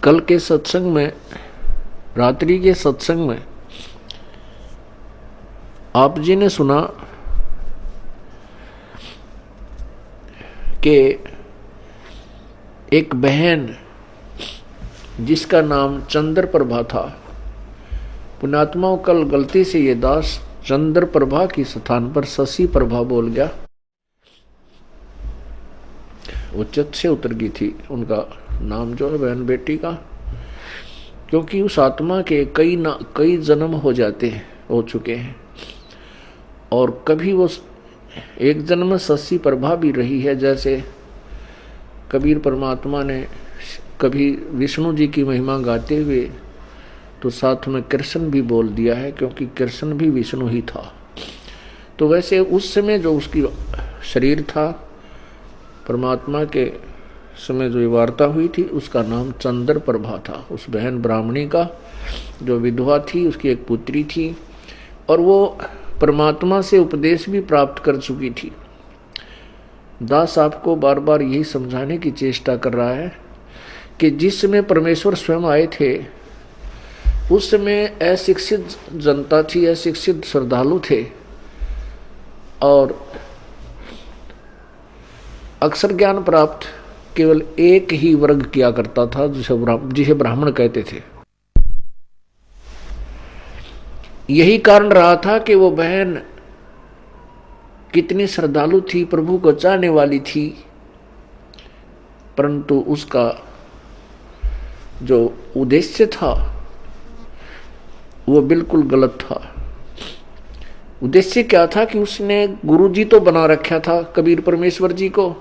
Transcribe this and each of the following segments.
कल के सत्संग में, रात्रि के सत्संग में आप जी ने सुना कि एक बहन जिसका नाम चंद्र प्रभा था, पुण्यात्माओं कल गलती से ये दास चंद्र प्रभा की स्थान पर शशि प्रभा बोल गया। वो चित्त से उतर गई थी उनका नाम जो है बहन बेटी का, क्योंकि उस आत्मा के कई जन्म हो चुके हैं और कभी वो एक जन्म में शशि प्रभा भी रही है। जैसे कबीर परमात्मा ने कभी विष्णु जी की महिमा गाते हुए तो साथ में कृष्ण भी बोल दिया है, क्योंकि कृष्ण भी विष्णु ही था। तो वैसे उस समय जो उसकी शरीर था, परमात्मा के समय जो वार्ता हुई थी, उसका नाम चंद्र प्रभा था। उस बहन ब्राह्मणी का जो विधवा थी, उसकी एक पुत्री थी और वो परमात्मा से उपदेश भी प्राप्त कर चुकी थी। दास आपको बार बार यही समझाने की चेष्टा कर रहा है कि जिस समय परमेश्वर स्वयं आए थे, उस समय अशिक्षित जनता थी, अशिक्षित श्रद्धालु थे और अक्षर ज्ञान प्राप्त केवल एक ही वर्ग किया करता था, जिसे ब्राह्मण कहते थे। यही कारण रहा था कि वो बहन कितनी श्रद्धालु थी, प्रभु को चाहने वाली थी, परंतु उसका जो उद्देश्य था वो बिल्कुल गलत था। उद्देश्य क्या था कि उसने गुरुजी तो बना रखा था कबीर परमेश्वर जी को,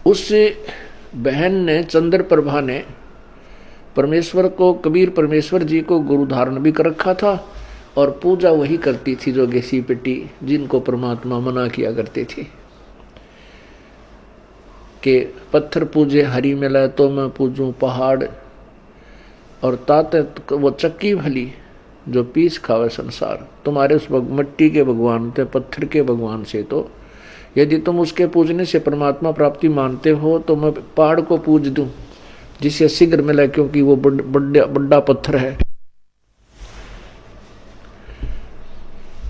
उस बहन ने चंद्र प्रभा ने परमेश्वर को, कबीर परमेश्वर जी को गुरु धारण भी कर रखा था और पूजा वही करती थी जो घिसी पिटी, जिनको परमात्मा मना किया करते थे कि पत्थर पूजे हरि मिले तो मैं पूजूं पहाड़, और ताते वो चक्की भली जो पीस खावे संसार। तुम्हारे उस मिट्टी के भगवान थे, पत्थर के भगवान से तो यदि तुम उसके पूजने से परमात्मा प्राप्ति मानते हो तो मैं पहाड़ को पूज दूं जिससे शीघ्र मिले, क्योंकि वो बड़ा पत्थर है।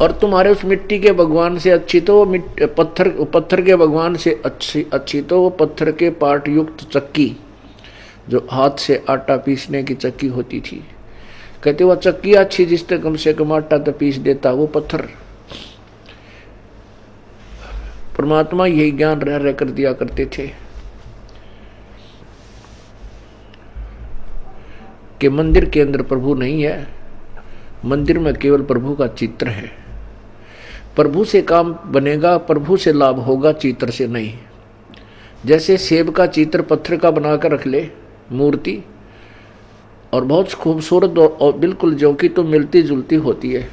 और तुम्हारे उस मिट्टी के भगवान से अच्छी तो वो पत्थर के भगवान से अच्छी तो वो पत्थर के पार्ट युक्त चक्की, जो हाथ से आटा पीसने की चक्की होती थी। कहते वो चक्की अच्छी जिससे कम से कम आटा तो पीस देता वो पत्थर। परमात्मा यही ज्ञान रह कर दिया करते थे कि मंदिर के अंदर प्रभु नहीं है, मंदिर में केवल प्रभु का चित्र है। प्रभु से काम बनेगा, प्रभु से लाभ होगा, चित्र से नहीं। जैसे सेब का चित्र पत्थर का बनाकर रख ले मूर्ति, और बहुत खूबसूरत और बिल्कुल जो कि तो मिलती जुलती होती है,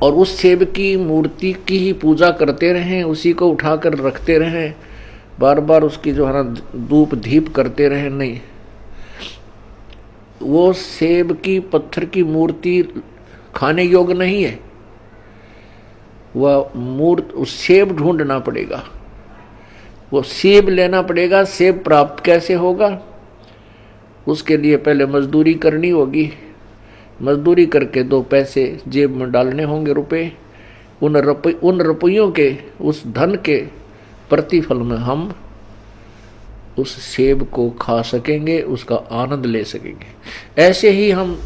और उस सेब की मूर्ति की ही पूजा करते रहें, उसी को उठाकर रखते रहें, बार बार उसकी जो है ना धूप दीप करते रहें, नहीं, वो सेब की पत्थर की मूर्ति खाने योग्य नहीं है। वह उस सेब ढूंढना पड़ेगा, वो सेब लेना पड़ेगा। सेब प्राप्त कैसे होगा? उसके लिए पहले मजदूरी करनी होगी, मजदूरी करके 2 पैसे जेब में डालने होंगे, रुपए। उन रुपयों के, उस धन के प्रतिफल में हम उस सेब को खा सकेंगे, उसका आनंद ले सकेंगे। ऐसे ही हम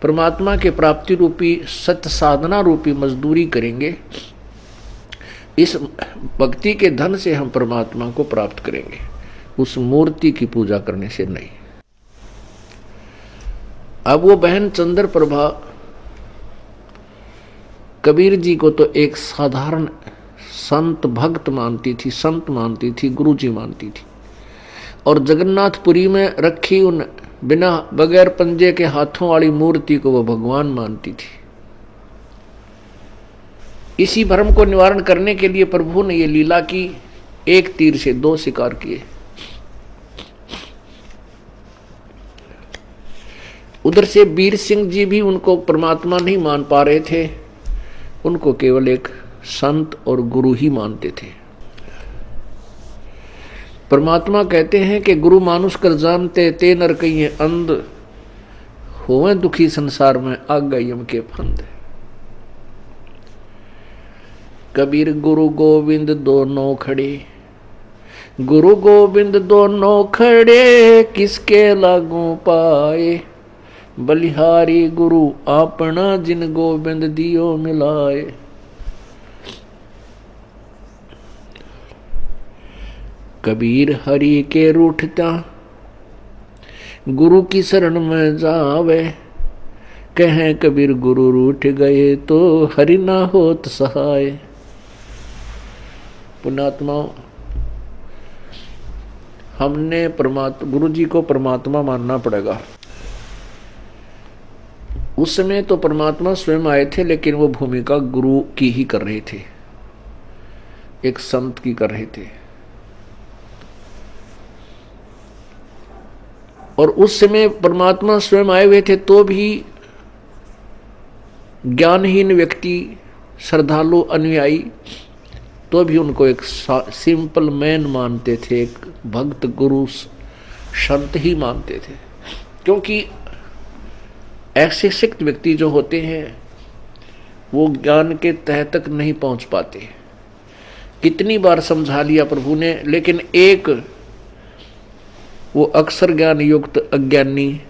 परमात्मा के प्राप्ति रूपी सत्य साधना रूपी मजदूरी करेंगे। इस भक्ति के धन से हम परमात्मा को प्राप्त करेंगे, उस मूर्ति की पूजा करने से नहीं। अब वो बहन चंद्र प्रभा कबीर जी को तो एक साधारण संत भक्त मानती थी, संत मानती थी, गुरु जी मानती थी, और जगन्नाथपुरी में रखी उन बिना बगैर पंजे के हाथों वाली मूर्ति को वो भगवान मानती थी। इसी भ्रम को निवारण करने के लिए प्रभु ने ये लीला की, एक तीर से 2 शिकार किए। उधर से वीर सिंह जी भी उनको परमात्मा नहीं मान पा रहे थे, उनको केवल एक संत और गुरु ही मानते थे। परमात्मा कहते हैं कि गुरु मानुष कर जानते ते नर कहिए अंध, होवे दुखी संसार में आ गए यम के फंद। कबीर गुरु गोविंद दोनों खड़े, गुरु गोविंद दोनों खड़े, किसके लागू पाए, बलिहारी गुरु अपना जिन गोविंद दियो मिलाए। कबीर हरि के रूठता, गुरु की शरण में जावे, कहें कबीर गुरु रूठ गए तो हरि ना होत सहाय। पुण्यात्माओं, हमने गुरु जी को परमात्मा मानना पड़ेगा। उस समय तो परमात्मा स्वयं आए थे, लेकिन वो भूमिका गुरु की ही कर रहे थे, एक संत की कर रहे थे। और उस समय परमात्मा स्वयं आए हुए थे तो भी ज्ञानहीन व्यक्ति, श्रद्धालु, अनुयायी, तो भी उनको एक सिंपल मैन मानते थे, एक भक्त गुरु संत ही मानते थे। क्योंकि ऐसे शिक्षित व्यक्ति जो होते हैं वो ज्ञान के तह तक नहीं पहुंच पाते। कितनी बार समझा लिया प्रभु ने, लेकिन एक वो अक्षर ज्ञान युक्त अज्ञानी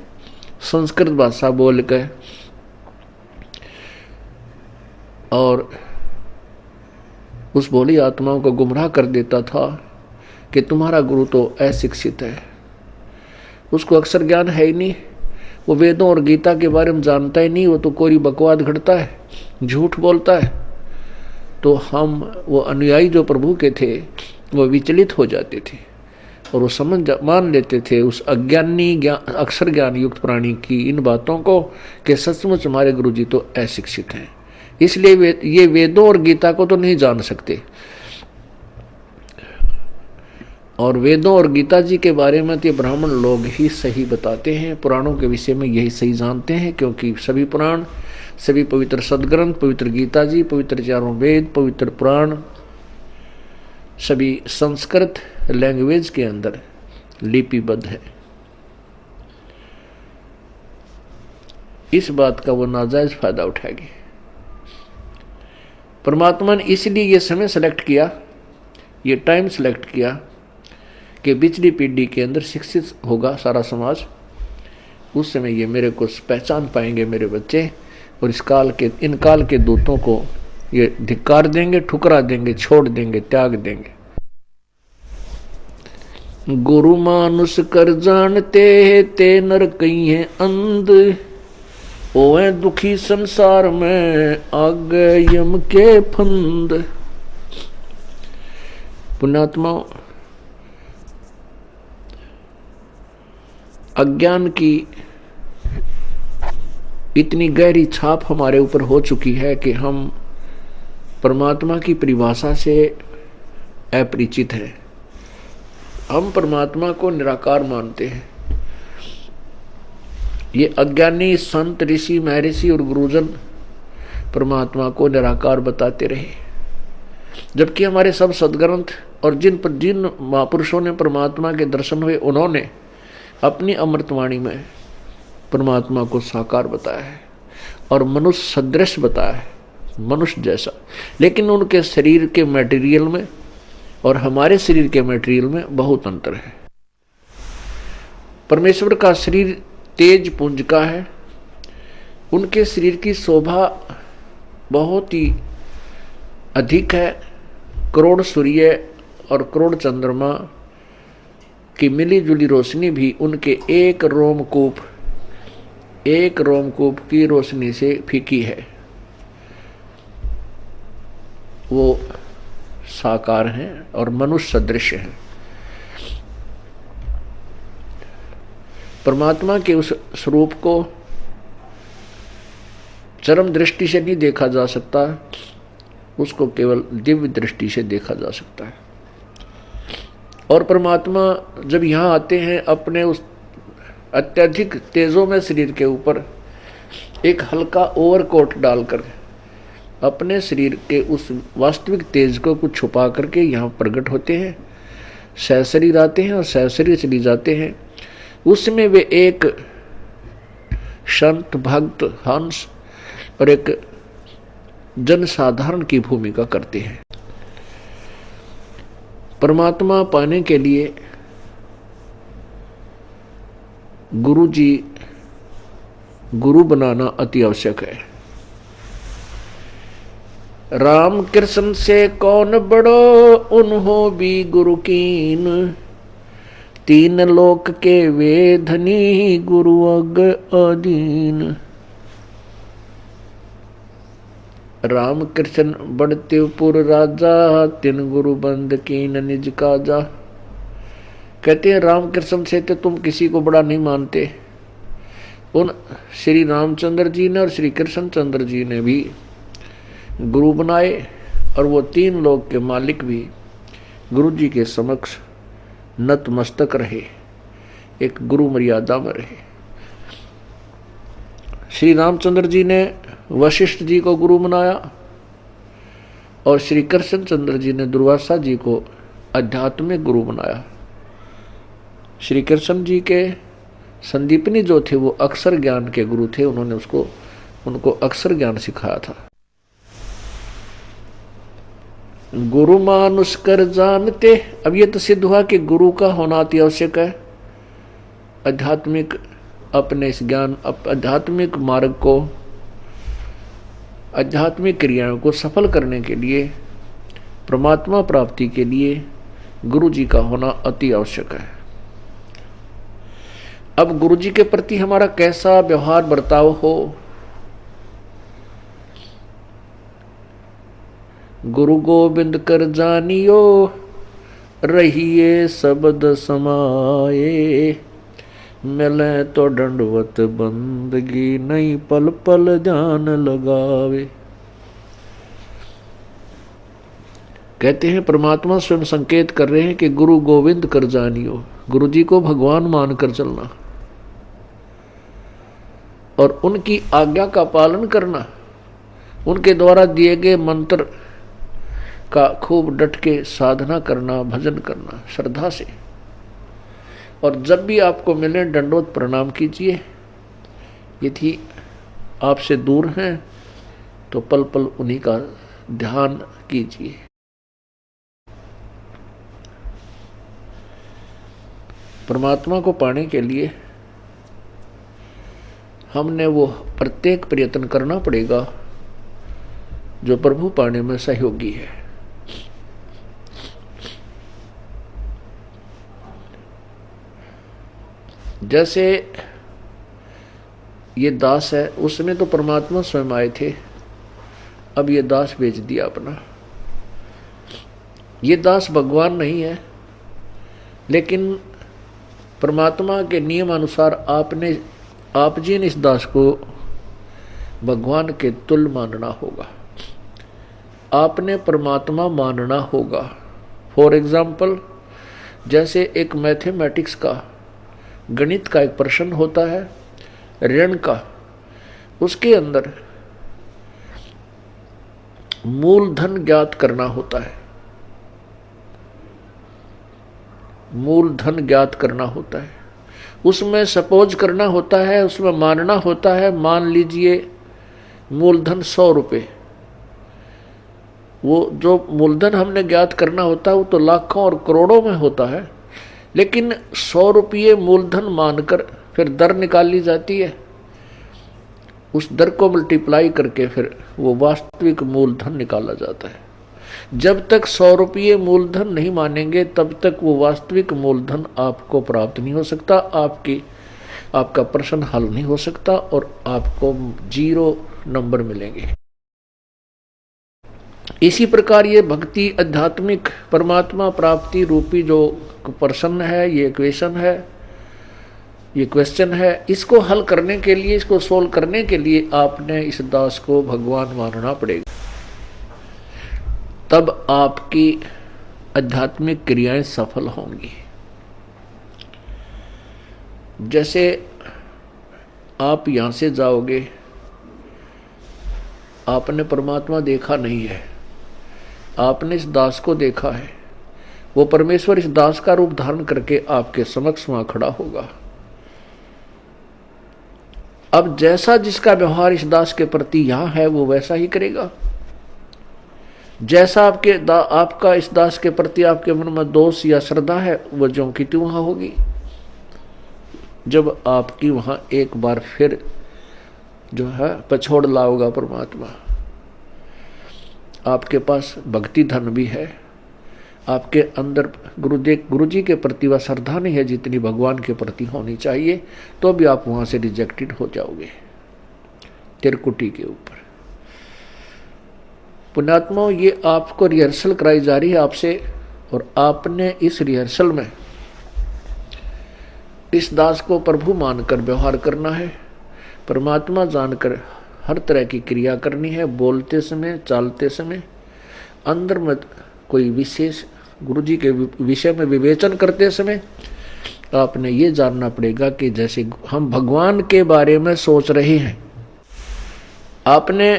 संस्कृत भाषा बोलकर और उस भोली आत्माओं को गुमराह कर देता था कि तुम्हारा गुरु तो अशिक्षित है, उसको अक्षर ज्ञान है ही नहीं, वो वेदों और गीता के बारे में जानता ही नहीं, वो तो कोरी बकवाद घड़ता है, झूठ बोलता है। तो हम वो अनुयायी जो प्रभु के थे वो विचलित हो जाते थे और वो मान लेते थे उस अज्ञानी अक्षर ज्ञान युक्त प्राणी की इन बातों को कि सचमुच हमारे गुरु जी तो अशिक्षित हैं, इसलिए ये वेदों और गीता को तो नहीं जान सकते। और वेदों और गीता जी के बारे में तो ब्राह्मण लोग ही सही बताते हैं, पुराणों के विषय में यही सही जानते हैं, क्योंकि सभी पुराण, सभी पवित्र सदग्रंथ, पवित्र गीता जी, पवित्र चारों वेद, पवित्र पुराण सभी संस्कृत लैंग्वेज के अंदर लिपिबद्ध है। इस बात का वो नाजायज फायदा उठाएगी। परमात्मा ने इसलिए ये समय सेलेक्ट किया, ये टाइम सेलेक्ट किया कि पिछली पीढ़ी के अंदर शिक्षित होगा सारा समाज, उस समय ये मेरे को पहचान पाएंगे मेरे बच्चे, और इन काल के दूतों को ये धिक्कार देंगे, ठुकरा देंगे, छोड़ देंगे, त्याग देंगे। गुरु मानुष कर जानते ते नर कहिए अंध, ओए दुखी संसार में आगे यम के फंद। पुण्यात्माओं, अज्ञान की इतनी गहरी छाप हमारे ऊपर हो चुकी है कि हम परमात्मा की परिभाषा से अपरिचित हैं। हम परमात्मा को निराकार मानते हैं। ये अज्ञानी संत, ऋषि, महर्षि और गुरुजन परमात्मा को निराकार बताते रहे, जबकि हमारे सब सदग्रंथ और जिन महापुरुषों ने परमात्मा के दर्शन हुए, उन्होंने अपनी अमृतवाणी में परमात्मा को साकार बताया है और मनुष्य सदृश बताया है, मनुष्य जैसा। लेकिन उनके शरीर के मटेरियल में और हमारे शरीर के मटेरियल में बहुत अंतर है। परमेश्वर का शरीर तेज पुंज का है, उनके शरीर की शोभा बहुत ही अधिक है। करोड़ सूर्य और करोड़ चंद्रमा की मिली जुली रोशनी भी उनके एक रोमकूप की रोशनी से फीकी है। वो साकार हैं और मनुष्य सदृश हैं। परमात्मा के उस स्वरूप को चरम दृष्टि से नहीं देखा जा सकता, उसको केवल दिव्य दृष्टि से देखा जा सकता है। और परमात्मा जब यहाँ आते हैं, अपने उस अत्यधिक तेजों में शरीर के ऊपर एक हल्का ओवरकोट डालकर अपने शरीर के उस वास्तविक तेज को कुछ छुपा करके यहाँ प्रकट होते हैं। सहशरीर आते हैं और सहशरीर चली जाते हैं। उसमें वे एक संत, भक्त, हंस और एक जनसाधारण की भूमिका करते हैं। परमात्मा पाने के लिए गुरु जी, गुरु बनाना अति आवश्यक है। राम कृष्ण से कौन बड़ो, उन्हों भी गुरु कीन, तीन लोक के वे धनी, गुरु अग अधीन। राम कृष्ण बढ़ते पुर राजा, तिन गुरु बंद कीन निज काजा। कहते हैं राम कृष्ण से तो तुम किसी को बड़ा नहीं मानते। उन श्री रामचंद्र जी ने और श्री कृष्णचंद्र जी ने भी गुरु बनाए और वो तीन लोक के मालिक भी गुरु जी के समक्ष नतमस्तक रहे, एक गुरु मर्यादा में रहे। श्री रामचंद्र जी ने वशिष्ठ जी को गुरु बनाया और श्री कृष्णचंद्र जी ने दुर्वासा जी को आध्यात्मिक गुरु बनाया। श्री कृष्ण जी के संदीपनी जो थे वो अक्षर ज्ञान के गुरु थे, उन्होंने उनको अक्षर ज्ञान सिखाया था। गुरु मानुष कर जानते, अब ये तो सिद्ध हुआ कि गुरु का होना अति आवश्यक है। आध्यात्मिक अपने इस ज्ञान, आध्यात्मिक मार्ग को, आध्यात्मिक क्रियाओं को सफल करने के लिए, परमात्मा प्राप्ति के लिए गुरु जी का होना अति आवश्यक है। अब गुरु जी के प्रति हमारा कैसा व्यवहार बर्ताव हो। गुरु गोविंद कर जानियो, रहिए शब्द समाये, मिले तो दंडवत बंदगी, नहीं पल पल ध्यान लगावे। कहते हैं परमात्मा स्वयं संकेत कर रहे हैं कि गुरु गोविंद कर जानियो, गुरु जी को भगवान मानकर चलना और उनकी आज्ञा का पालन करना, उनके द्वारा दिए गए मंत्र का खूब डट के साधना करना, भजन करना श्रद्धा से। और जब भी आपको मिले दंडवत प्रणाम कीजिए। यदि आपसे दूर हैं तो पल पल उन्हीं का ध्यान कीजिए। परमात्मा को पाने के लिए हमने वो प्रत्येक प्रयत्न करना पड़ेगा जो प्रभु पाने में सहयोगी है। जैसे ये दास है, उसमें तो परमात्मा स्वयं आए थे, अब ये दास बेच दिया अपना। ये दास भगवान नहीं है, लेकिन परमात्मा के नियम अनुसार आप जी ने इस दास को भगवान के तुल्य मानना होगा। आपने परमात्मा मानना होगा। फॉर एग्जाम्पल, जैसे एक मैथमेटिक्स का, गणित का एक प्रश्न होता है ऋण का, उसके अंदर मूलधन ज्ञात करना होता है। मूलधन ज्ञात करना होता है, उसमें सपोज करना होता है, उसमें मानना होता है, मान लीजिए मूलधन 100 रुपये। वो जो मूलधन हमने ज्ञात करना होता है वो तो लाखों और करोड़ों में होता है, लेकिन 100 रुपये मूलधन मानकर फिर दर निकाली जाती है। उस दर को मल्टीप्लाई करके फिर वो वास्तविक मूलधन निकाला जाता है। जब तक 100 रुपये मूलधन नहीं मानेंगे तब तक वो वास्तविक मूलधन आपको प्राप्त नहीं हो सकता, आपका प्रश्न हल नहीं हो सकता और आपको 0 नंबर मिलेंगे। इसी प्रकार ये भक्ति, आध्यात्मिक परमात्मा प्राप्ति रूपी जो प्रश्न है, ये इक्वेशन है, ये क्वेश्चन है, इसको हल करने के लिए, इसको सोल्व करने के लिए आपने इस दास को भगवान मानना पड़ेगा। तब आपकी आध्यात्मिक क्रियाएं सफल होंगी। जैसे आप यहां से जाओगे, आपने परमात्मा देखा नहीं है, आपने इस दास को देखा है, वो परमेश्वर इस दास का रूप धारण करके आपके समक्ष वहां खड़ा होगा। अब जैसा जिसका व्यवहार इस दास के प्रति यहां है वो वैसा ही करेगा। जैसा आपका इस दास के प्रति आपके मन में दोष या श्रद्धा है वो ज्यों की त्यों वहां होगी। जब आपकी वहां एक बार फिर जो है पछोड़ लाओगा परमात्मा, आपके पास भक्ति धन भी है, आपके अंदर गुरु जी के प्रति वह श्रद्धा नहीं है जितनी भगवान के प्रति होनी चाहिए, तो भी आप वहां से रिजेक्टेड हो जाओगे तिरकुटी के ऊपर। पुण्यात्माओं, ये आपको रिहर्सल कराई जा रही है आपसे, और आपने इस रिहर्सल में इस दास को प्रभु मानकर व्यवहार करना है, परमात्मा जानकर हर तरह की क्रिया करनी है। बोलते समय, चालते समय, अंदर में कोई विशेष गुरु जी के विषय में विवेचन करते समय आपने ये जानना पड़ेगा कि जैसे हम भगवान के बारे में सोच रहे हैं, आपने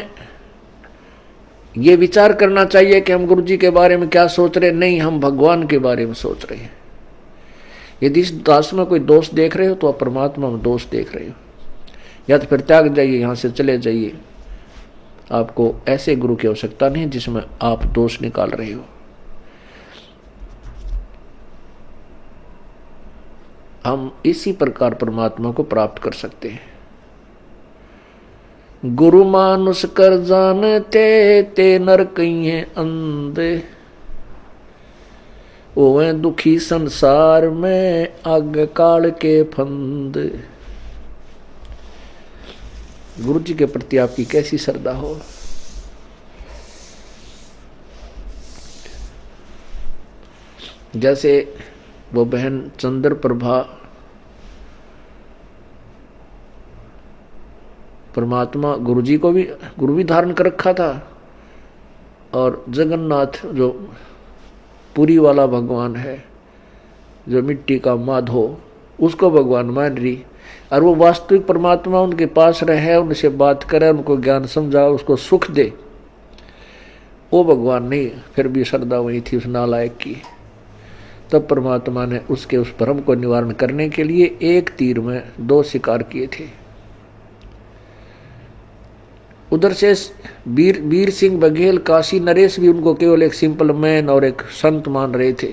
ये विचार करना चाहिए कि हम गुरु जी के बारे में क्या सोच रहे हैं। नहीं, हम भगवान के बारे में सोच रहे हैं। यदि इस दास में कोई दोष देख रहे हो तो आप परमात्मा में दोष देख रहे हो, या तो फिर त्याग जाइए, यहां से चले जाइए। आपको ऐसे गुरु की आवश्यकता नहीं जिसमें आप दोष निकाल रहे हो। हम इसी प्रकार परमात्मा को प्राप्त कर सकते हैं। गुरु मानुष कर जानते ते नर कहिए अंधे, ओवे दुखी संसार में आग काल के फंद। गुरु जी के प्रति आपकी कैसी श्रद्धा हो। जैसे वो बहन चंद्र प्रभा परमात्मा गुरु जी को भी गुरु भी धारण कर रखा था, और जगन्नाथ जो पुरी वाला भगवान है, जो मिट्टी का माधो, उसको भगवान मान रही, और वो वास्तविक परमात्मा उनके पास रहे, उनसे बात करे, उनको ज्ञान समझा, उसको सुख दे, वो भगवान नहीं। फिर भी श्रद्धा वही थी उस नालायक की। तब परमात्मा ने उसके उस भ्रम को निवारण करने के लिए एक तीर में दो शिकार किए थे। उधर से वीर सिंह बघेल, काशी नरेश भी उनको केवल एक सिंपल मैन और एक संत मान रहे थे।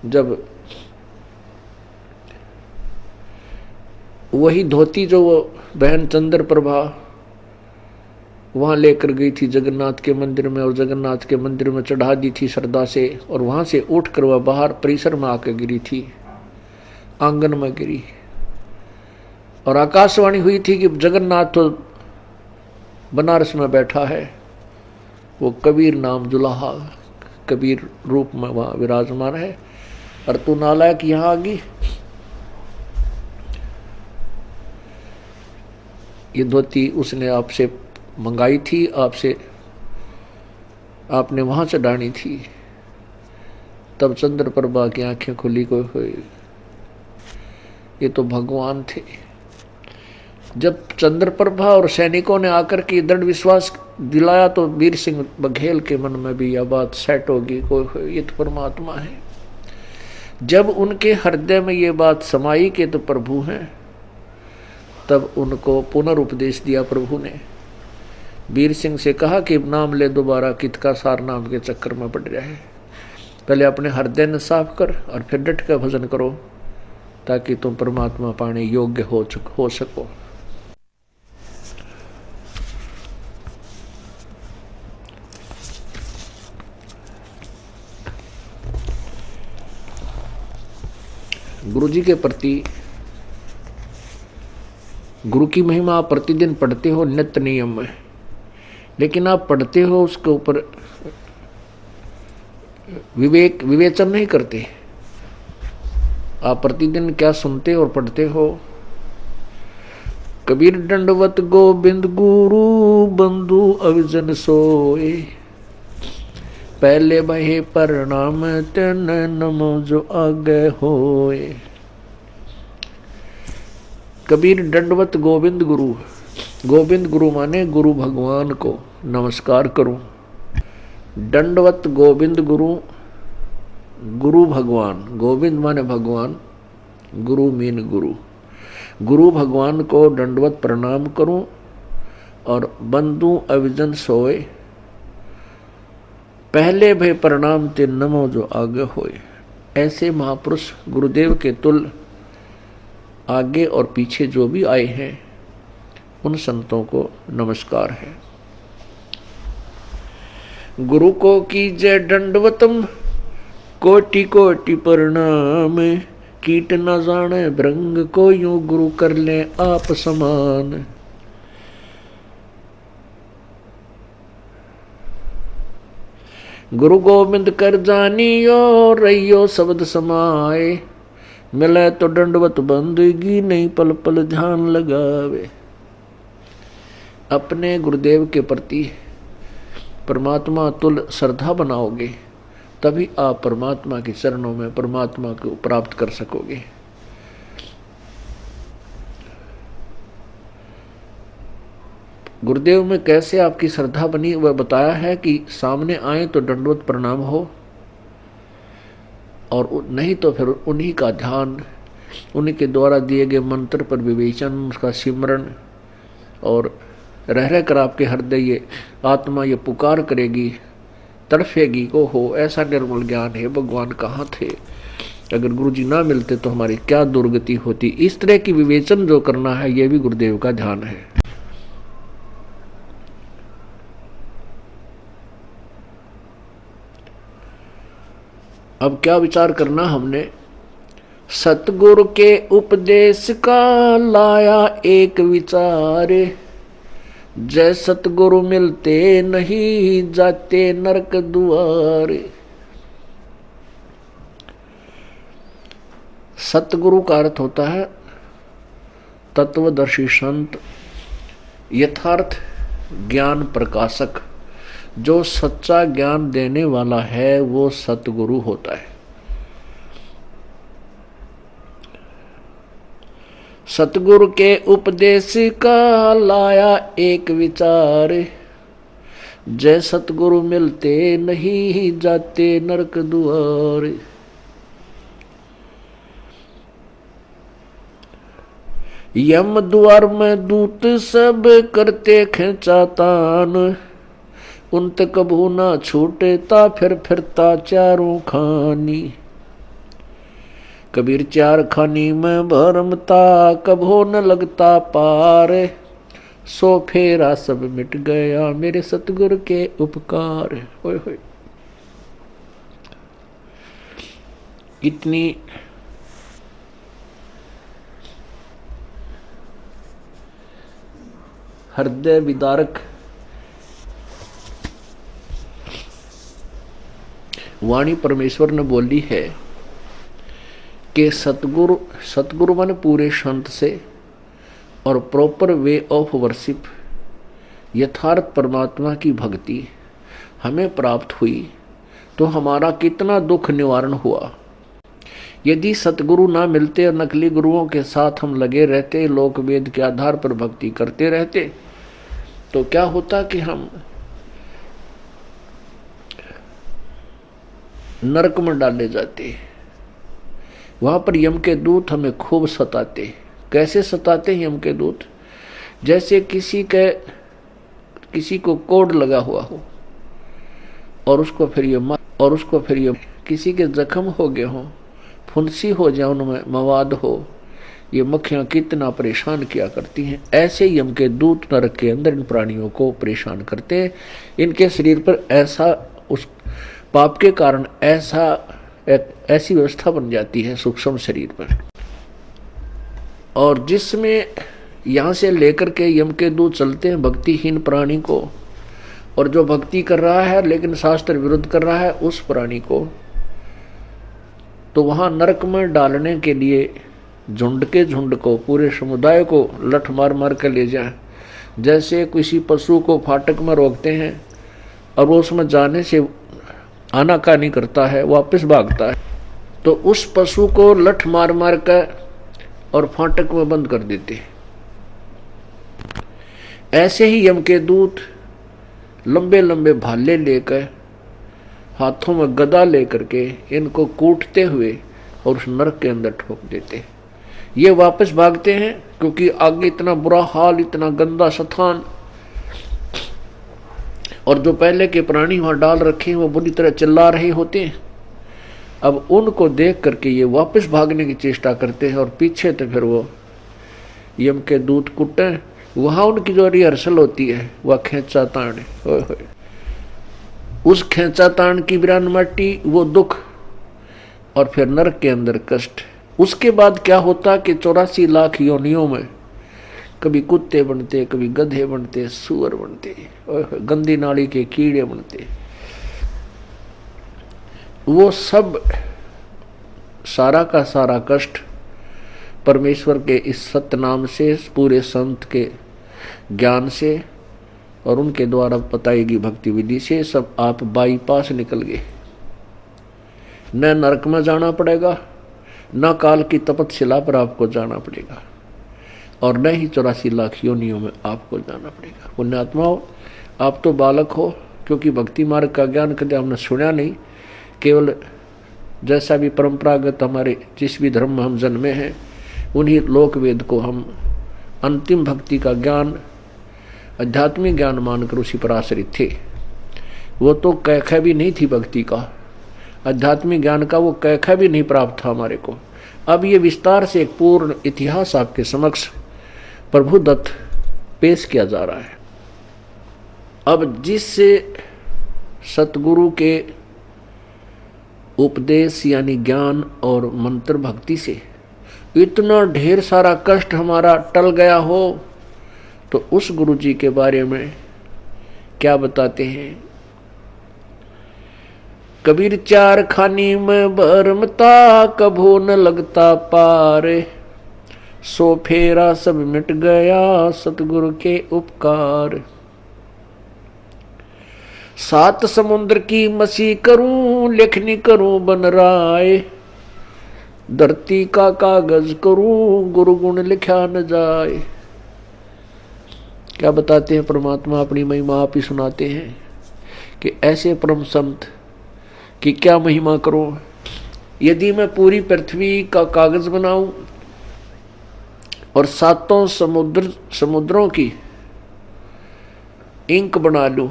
जब वही धोती जो वो बहन चंद्र प्रभा वहां लेकर गई थी जगन्नाथ के मंदिर में, और जगन्नाथ के मंदिर में चढ़ा दी थी श्रद्धा से, और वहां से उठकर वह बाहर परिसर में आकर गिरी थी, आंगन में गिरी, और आकाशवाणी हुई थी कि जगन्नाथ तो बनारस में बैठा है, वो कबीर नाम जुलाहा कबीर रूप में वहां विराजमान है, और तू नालायक यहां आ गई। ये धोती उसने आपसे मंगाई थी, आपसे आपने वहां चढ़ानी थी। तब चंद्र प्रभा की आंखें खुली को हुई, ये तो भगवान थे। जब चंद्र प्रभा और सैनिकों ने आकर के दृढ़ विश्वास दिलाया तो वीर सिंह बघेल के मन में भी यह बात सेट होगी, कोई ये तो परमात्मा है। जब उनके हृदय में ये बात समाई कि तो प्रभु हैं, तब उनको पुनरुपदेश दिया प्रभु ने। वीर सिंह से कहा कि नाम ले दोबारा, कित का सार नाम के चक्कर में पड़ रहा है। पहले अपने हृदय ने साफ कर और फिर डट कर भजन करो, ताकि तुम परमात्मा पाने योग्य हो सको। गुरु जी के प्रति गुरु की महिमा आप प्रतिदिन पढ़ते हो नित्य नियम में, लेकिन आप पढ़ते हो उसके ऊपर विवेचन नहीं करते। आप प्रतिदिन क्या सुनते और पढ़ते हो। कबीर दंडवत गोविंद गुरु बंधु अविजन सोए, पहले बहे प्रणाम तेन नमो जो आगे होए। कबीर दंडवत गोविंद गुरु, गोविंद गुरु माने गुरु भगवान को नमस्कार करूं। दंडवत गोविंद गुरु गुरु भगवान, गोविंद माने भगवान, गुरु मीन गुरु, गुरु भगवान को दंडवत प्रणाम करूं और बंदू अविजन सोए, पहले भय प्रणाम ते नमो जो आगे होए। ऐसे महापुरुष गुरुदेव के तुल आगे और पीछे जो भी आए हैं उन संतों को नमस्कार है। गुरु को कीजय दंडवतम, कोटि कोटि प्रणाम, कीट न जाने भृंग को यूं गुरु कर ले आप समान। गुरु गोविंद कर जानियो, रहियो शब्द समाए, मिले तो दंडवत बंदगी, नहीं पल पल ध्यान लगावे। अपने गुरुदेव के प्रति परमात्मा तुल श्रद्धा बनाओगे तभी आप परमात्मा के चरणों में परमात्मा को प्राप्त कर सकोगे। गुरुदेव में कैसे आपकी श्रद्धा बनी वह बताया है कि सामने आए तो दंडवत प्रणाम हो, और नहीं तो फिर उन्हीं का ध्यान, उन्हीं के द्वारा दिए गए मंत्र पर विवेचन, उसका सिमरण, और रह रह कर आपके हृदय ये आत्मा ये पुकार करेगी, तड़फेगी को हो ऐसा निर्मल ज्ञान है भगवान कहाँ थे, अगर गुरु जी ना मिलते तो हमारी क्या दुर्गति होती। इस तरह की विवेचन जो करना है ये भी गुरुदेव का ध्यान है। अब क्या विचार करना हमने, सतगुरु के उपदेश का लाया एक विचार, जय सतगुरु मिलते नहीं जाते नरक द्वार। सतगुरु का अर्थ होता है तत्वदर्शी संत, यथार्थ ज्ञान प्रकाशक। जो सच्चा ज्ञान देने वाला है वो सतगुरु होता है। सतगुरु के उपदेश का लाया एक विचार, जय सतगुरु मिलते नहीं जाते नरक द्वार। यम द्वार में दूत सब करते खेचातान, उन तक कभू ना छूटता फिर फिरता चारों खानी। कबीर चार खानी में भरमता कभो न लगता पार, सो फेरा सब मिट गया मेरे सतगुरु के उपकार। होय होय, इतनी हृदय विदारक वाणी परमेश्वर ने बोली है कि सतगुरु माने पूरे संत से और प्रॉपर वे ऑफ वर्शिप, यथार्थ परमात्मा की भक्ति हमें प्राप्त हुई तो हमारा कितना दुख निवारण हुआ। यदि सतगुरु ना मिलते और नकली गुरुओं के साथ हम लगे रहते, लोक वेद के आधार पर भक्ति करते रहते, तो क्या होता कि हम नरक में डाले जाते। वहां पर यम के दूत हमें खूब सताते। कैसे सताते हैं यम के दूत? जैसे किसी को कोड लगा हुआ हो और उसको फिर ये किसी के जख्म हो गए हों, फुंसी हो जाए, उनमें मवाद हो, ये मक्खियां कितना परेशान किया करती हैं। ऐसे यम के दूत नरक के अंदर इन प्राणियों को परेशान करते हैं। इनके शरीर पर ऐसा उस पाप के कारण ऐसी व्यवस्था बन जाती है सूक्ष्म शरीर पर, और जिसमें यहाँ से लेकर के यम के दूत चलते हैं भक्तिहीन प्राणी को, और जो भक्ति कर रहा है लेकिन शास्त्र विरुद्ध कर रहा है उस प्राणी को, तो वहां नरक में डालने के लिए झुंड के झुंड को, पूरे समुदाय को लठ मार मार कर ले जाए। जैसे किसी पशु को फाटक में रोकते हैं और वो उसमें जाने से आनाकानी करता है, वापस भागता है, तो उस पशु को लठ मार मार कर और फाटक में बंद कर देते। ऐसे ही यम के दूत लंबे लंबे भाले लेकर हाथों में गदा लेकर के इनको कूटते हुए और उस नरक के अंदर ठोक देते हैं। ये वापस भागते हैं क्योंकि आगे इतना बुरा हाल, इतना गंदा स्थान, और जो पहले के प्राणी वहां डाल रखे हैं वो बुरी तरह चिल्ला रहे होते हैं। अब उनको देख करके ये वापस भागने की चेष्टा करते हैं और पीछे तो फिर वो यम के दूत कुटे। वहां उनकी जो रिहर्सल होती है वह खेचा ताण है। उस खेचा ताण की बिरान माटी, वो दुख, और फिर नरक के अंदर कष्ट। उसके बाद क्या होता कि 84 लाख योनियों में कभी कुत्ते बनते, कभी गधे बनते, सुअर बनते, गंदी नाली के कीड़े बनते। वो सब सारा का सारा कष्ट परमेश्वर के इस सत्य नाम से, पूरे संत के ज्ञान से और उनके द्वारा बताई गई भक्ति विधि से सब आप बाईपास निकल गए। न नरक में जाना पड़ेगा, न काल की तपतशिला पर आपको जाना पड़ेगा, और न ही 84 लाख योनियों में आपको जाना पड़ेगा। पुण्यात्माओं, आप तो बालक हो, क्योंकि भक्ति मार्ग का ज्ञान कभी हमने सुना नहीं। केवल जैसा भी परंपरागत हमारे जिस भी धर्म में हम जन्मे हैं उन्हीं लोक वेद को हम अंतिम भक्ति का ज्ञान, आध्यात्मिक ज्ञान मानकर उसी पर आश्रित थे। वो तो कैखा भी नहीं थी भक्ति का, आध्यात्मिक ज्ञान का वो कैखा भी नहीं प्राप्त था हमारे को। अब ये विस्तार से एक पूर्ण इतिहास आपके समक्ष प्रभु दत्त पेश किया जा रहा है। अब जिससे सतगुरु के उपदेश यानी ज्ञान और मंत्र भक्ति से इतना ढेर सारा कष्ट हमारा टल गया हो, तो उस गुरु जी के बारे में क्या बताते हैं। कबीर चार खानी में भरमता, कभो न लगता पार, सो फेरा सब मिट गया सतगुरु के उपकार। 7 समुद्र की मसी करूं, लेखनी करूं बन राय, धरती का कागज करूं, गुरु गुण लिखा न जाए। क्या बताते हैं परमात्मा, अपनी महिमा आप ही सुनाते हैं कि ऐसे परम संत कि क्या महिमा करो। यदि मैं पूरी पृथ्वी का कागज बनाऊं और 7 समुद्रों की इंक बना लूं,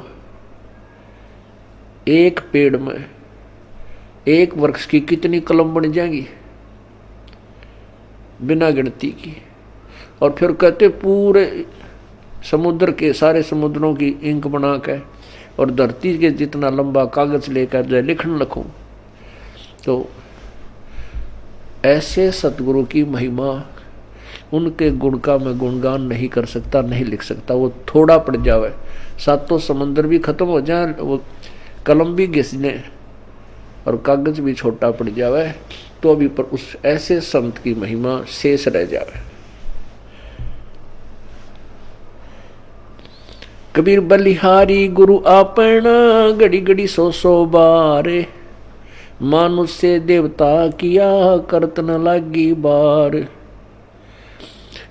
एक पेड़ में एक वृक्ष की कितनी कलम बन जाएंगी बिना गिनती की। और फिर कहते पूरे समुद्र के सारे समुद्रों की इंक बना के और धरती के जितना लंबा कागज लेकर जो लिखने लगूं, तो ऐसे सतगुरु की महिमा, उनके गुण का मैं गुणगान नहीं कर सकता, नहीं लिख सकता। वो थोड़ा पड़ जावे, 7 समुद्र भी खत्म हो जाए, वो कलम भी घिसने और कागज भी छोटा पड़ जावे, तो अभी पर उस ऐसे संत की महिमा शेष रह जावे। कबीर बलिहारी गुरु आपना, घड़ी घड़ी 100 बार, मानुष से देवता किया करत न लागी बार।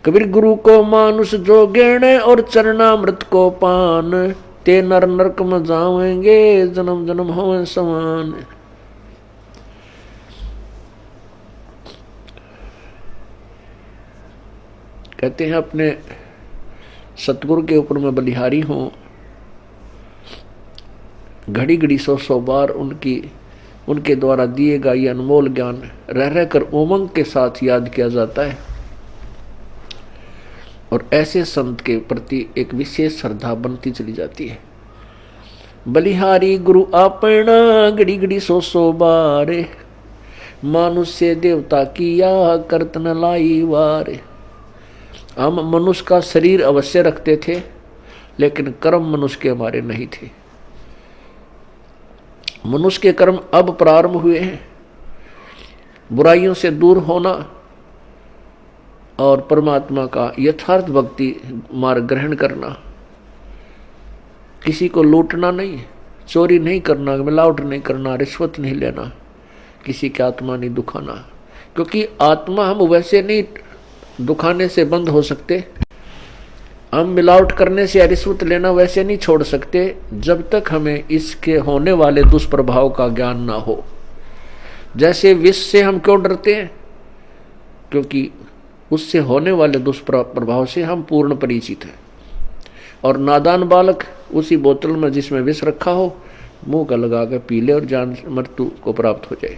कबीर गुरु को मानुष जो गेणे, और चरणामृत को पान, ते नर नरक में जावेंगे जन्म जन्म होवे समान। कहते हैं अपने सतगुरु के ऊपर मैं बलिहारी हूं, घड़ी घड़ी 100 बार उनके द्वारा दिए गए ये अनमोल ज्ञान रह रहकर उमंग के साथ याद किया जाता है। और ऐसे संत के प्रति एक विशेष श्रद्धा बनती चली जाती है। बलिहारी गुरु आपना, घड़ी घड़ी 100 बार, मानुष से देवता किया करत न लाई वार। हम मनुष्य का शरीर अवश्य रखते थे, लेकिन कर्म मनुष्य के हमारे नहीं थे। मनुष्य के कर्म अब प्रारंभ हुए हैं, बुराइयों से दूर होना और परमात्मा का यथार्थ भक्ति मार्ग ग्रहण करना। किसी को लूटना नहीं, चोरी नहीं करना, मिलावट नहीं करना, रिश्वत नहीं लेना, किसी की आत्मा नहीं दुखाना, क्योंकि आत्मा हम वैसे नहीं दुखाने से बंद हो सकते। हम मिलावट करने से या रिश्वत लेना वैसे नहीं छोड़ सकते जब तक हमें इसके होने वाले दुष्प्रभाव का ज्ञान ना हो। जैसे विष से हम क्यों डरते हैं? क्योंकि उससे होने वाले दुष्प्रभाव से हम पूर्ण परिचित हैं। और नादान बालक उसी बोतल में जिसमें विष रखा हो मुंह का लगा कर पी ले और जान मृत्यु को प्राप्त हो जाए,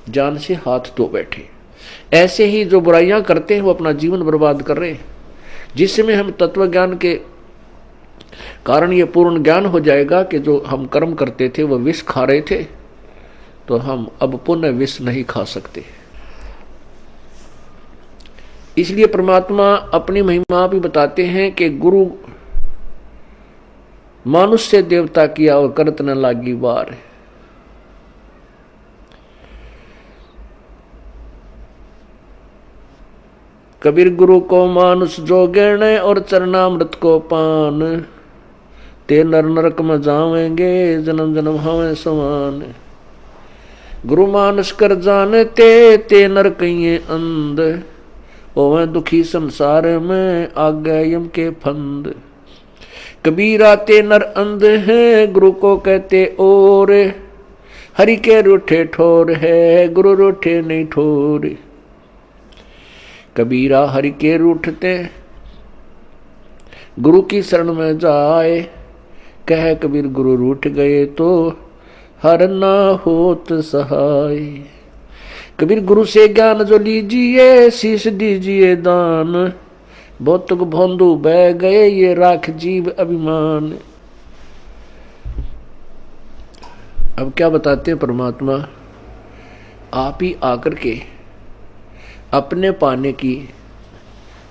जान से हाथ धो बैठे। ऐसे ही जो बुराइयां करते हैं वो अपना जीवन बर्बाद कर रहे हैं। जिसमें हम तत्व ज्ञान के कारण ये पूर्ण ज्ञान हो जाएगा कि जो हम कर्म करते थे वो विष खा रहे थे, तो हम अब पुनः विष नहीं खा सकते। इसलिए परमात्मा अपनी महिमा भी बताते हैं कि गुरु मानुष से देवता किया और करत न लागी बार। कबीर गुरु को मानुष जो गिरण और चरणामृत को पान, ते नर नरक में जावेंगे जन्म जन्म हमें समान। गुरु मानुष कर जानते ते नर कहिए अंध, ओवे दुखी संसार में आगे यम के फंद। कबीरा ते नर अंध है गुरु को कहते और, हरि के रूठे ठोर है गुरु रूठे नहीं ठोर। कबीरा हरि के रूठते गुरु की शरण में जाए, कह कबीर गुरु रूठ गए तो हर ना होत सहाय। कबीर गुरु से ज्ञान जो लीजिए शीश दीजिए दान, भौतुक भोंदू बह गए ये राख जीव अभिमान। अब क्या बताते हैं परमात्मा? आप ही आकर के अपने पाने की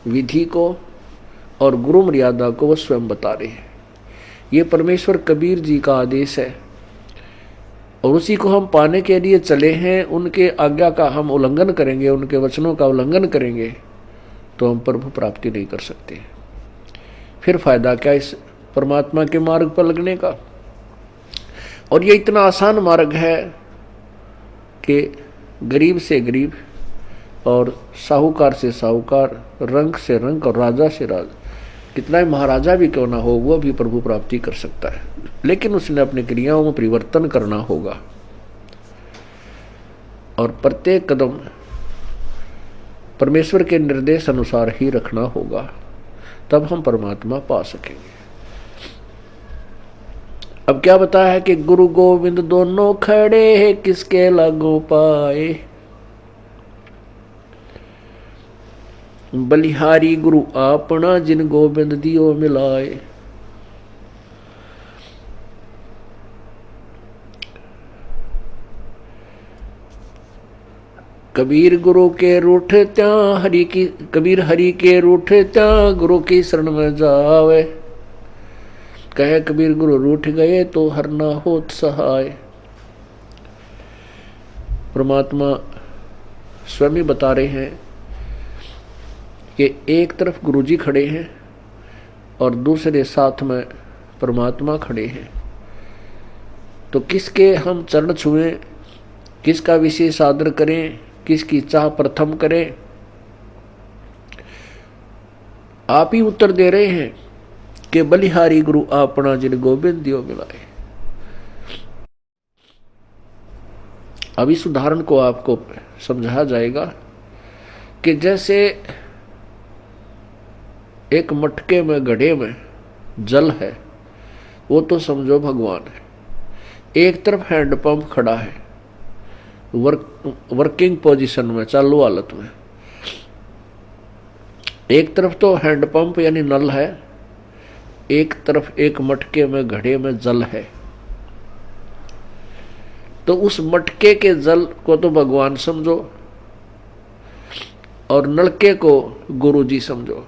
विधि को और गुरु मर्यादा को वो स्वयं बता रहे हैं। ये परमेश्वर कबीर जी का आदेश है और उसी को हम पाने के लिए चले हैं। उनके आज्ञा का हम उल्लंघन करेंगे, उनके वचनों का उल्लंघन करेंगे तो हम प्रभु प्राप्ति नहीं कर सकते। फिर फायदा क्या इस परमात्मा के मार्ग पर लगने का? और ये इतना आसान मार्ग है कि गरीब से गरीब और साहूकार से साहूकार, रंक से रंक और राजा से राजा, कितना ही महाराजा भी क्यों ना हो वो भी प्रभु प्राप्ति कर सकता है। लेकिन उसने अपनी क्रियाओं में परिवर्तन करना होगा और प्रत्येक कदम परमेश्वर के निर्देश अनुसार ही रखना होगा, तब हम परमात्मा पा सकेंगे। अब क्या बताया है कि गुरु गोविंद दोनों खड़े हैं किसके लागू पाए। बलिहारी गुरु आपना जिन गोविंद दियो मिलाए। कबीर गुरु के रूठ त्या हरि की, कबीर हरि के रूठ त्या गुरु की शरण में जावे, कहे कबीर गुरु रूठ गए तो हर ना होत सहाय। परमात्मा स्वयं ही बता रहे हैं कि एक तरफ गुरु जी खड़े हैं और दूसरे साथ में परमात्मा खड़े हैं, तो किसके हम चरण छुएं, किसका विशेष आदर करें, किसकी चाह प्रथम करें? आप ही उत्तर दे रहे हैं कि बलिहारी गुरु आपना जिन गोविंद दियो मिलाए। अब इस उदाहरण को आपको समझाया जाएगा कि जैसे एक मटके में घड़े में जल है, वो तो समझो भगवान है। एक तरफ हैंडपंप खड़ा है वर्किंग पोजीशन में, चालू हालत में। एक तरफ तो हैंडपंप यानी नल है, एक तरफ एक मटके में घड़े में जल है। तो उस मटके के जल को तो भगवान समझो और नलके को गुरु जी समझो।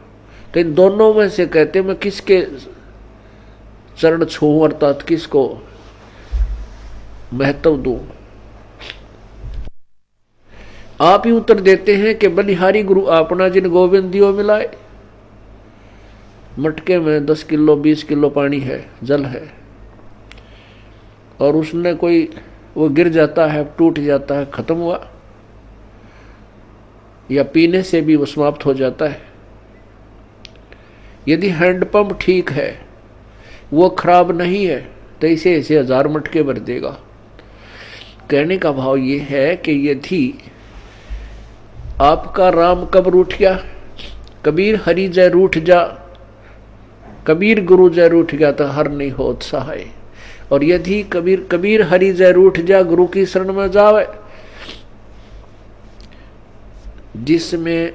तो इन दोनों में से कहते मैं किसके चरण छूं अर्थात किसको महत्व दूं? आप ही उत्तर देते हैं कि बलिहारी गुरु आपना जिन गोविंद दियो मिलाए। मटके में 10 किलो 20 किलो पानी है, जल है, और उसने कोई वो गिर जाता है, टूट जाता है, खत्म हुआ, या पीने से भी वो समाप्त हो जाता है। यदि हैंडपंप ठीक है, वो खराब नहीं है, तो इसे ऐसे 1000 मटके भर देगा। कहने का भाव ये है कि यदि आपका राम कब रूठ गया, कबीर हरि जय रूठ जा, कबीर गुरु जय रूठ गया तो हर नहीं होत सहाय। और यदि कबीर हरि जय रूठ जा, गुरु की शरण में जावे, जिसमें